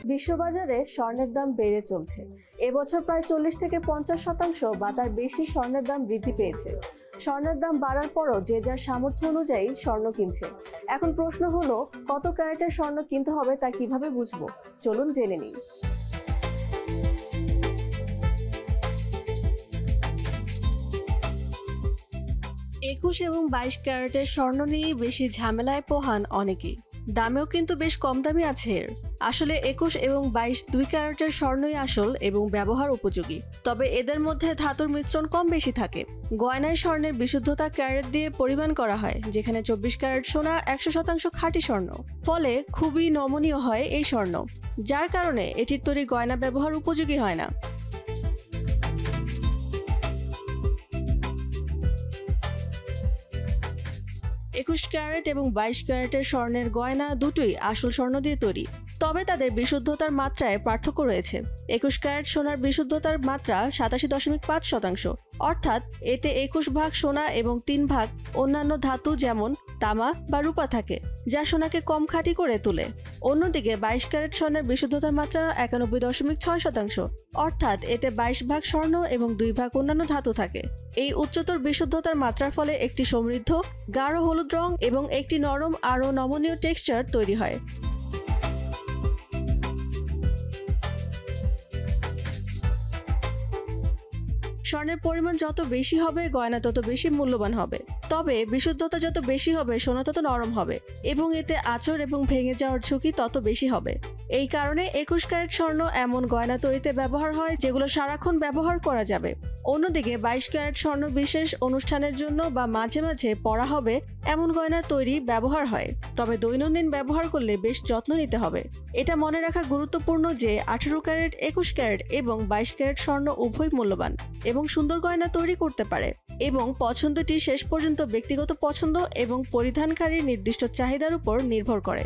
বিশ্ববাজারে স্বর্ণের দাম বেড়ে চলছে। এবছর প্রায় 40 থেকে 50% বা তার বেশি স্বর্ণের দাম বৃদ্ধি পেয়েছে। স্বর্ণের দাম বাড়ার পরও যে যার সামর্থ্য অনুযায়ী স্বর্ণ কিনছে। এখন প্রশ্ন হলো, কত ক্যারেটের স্বর্ণ কিনতে হবে তা কিভাবে বুঝবো? চলুন জেনে নিই। 21 এবং 22 ক্যারেটের স্বর্ণ নিয়ে বেশি ঝামেলায় পোহান অনেকেই। দামেও কিন্তু বেশ কম দামি আছে এর। আসলে 21 এবং 22 দুই ক্যারেটের স্বর্ণই আসল এবং ব্যবহার উপযোগী, তবে এদের মধ্যে ধাতুর মিশ্রণ কম বেশি থাকে। গয়নায় স্বর্ণের বিশুদ্ধতা ক্যারেট দিয়ে পরিমাণ করা হয়, যেখানে 24 ক্যারেট সোনা 100% খাঁটি স্বর্ণ। ফলে খুবই নমনীয় হয় এই স্বর্ণ, যার কারণে এটির তৈরি গয়না ব্যবহার উপযোগী হয় না। 21 ক্যারেট এবং 22 ক্যারেটের স্বর্ণের গয়না দুটোই আসল স্বর্ণ দিয়ে তৈরি, তবে তাদের বিশুদ্ধতার মাত্রায় পার্থক্য রয়েছে। 21 ক্যারেট সোনার বিশুদ্ধতার মাত্রা 87.5%, অর্থাৎ এতে 21 ভাগ সোনা এবং 3 ভাগ অন্যান্য ধাতু যেমন তামা বা রূপা থাকে, যা সোনাকে কম খাঁটি করে তোলে। অন্যদিকে 22 ক্যারেট স্বর্ণের বিশুদ্ধতার মাত্রা 91.6%, অর্থাৎ এতে 22 ভাগ স্বর্ণ এবং 2 ভাগ অন্যান্য ধাতু থাকে। এই উচ্চতর বিশুদ্ধতার মাত্রার ফলে একটি সমৃদ্ধ গাঢ় হলুদ রং এবং একটি নরম আরও নমনীয় টেক্সচার তৈরি হয়। স্বর্ণের পরিমাণ যত বেশি হবে, গয়না তত বেশি মূল্যবান হবে। তবে বিশুদ্ধতা যত বেশি হবে, সোনা তত নরম হবে এবং এতে আঁচড় এবং ভেঙে যাওয়ার ঝুঁকি তত বেশি হবে। এই কারণে 21 ক্যারেট স্বর্ণ এমন গয়না তৈরিতে ব্যবহার হয় যেগুলো সারাক্ষণ ব্যবহার করা যাবে। অন্যদিকে 22 ক্যারেট স্বর্ণ বিশেষ অনুষ্ঠানের জন্য বা মাঝে মাঝে পরা হবে এমন গয়না তৈরি ব্যবহার হয়, তবে দৈনন্দিন ব্যবহার করলে বেশ যত্ন নিতে হবে। এটা মনে রাখা গুরুত্বপূর্ণ যে 18 ক্যারেট, 21 ক্যারেট এবং 22 ক্যারেট স্বর্ণ উভয় মূল্যবান এবং সুন্দর গয়না তৈরি করতে পারে, এবং পছন্দটি শেষ পর্যন্ত ব্যক্তিগত পছন্দ এবং পরিধানকারীর নির্দিষ্ট চাহিদার উপর নির্ভর করে।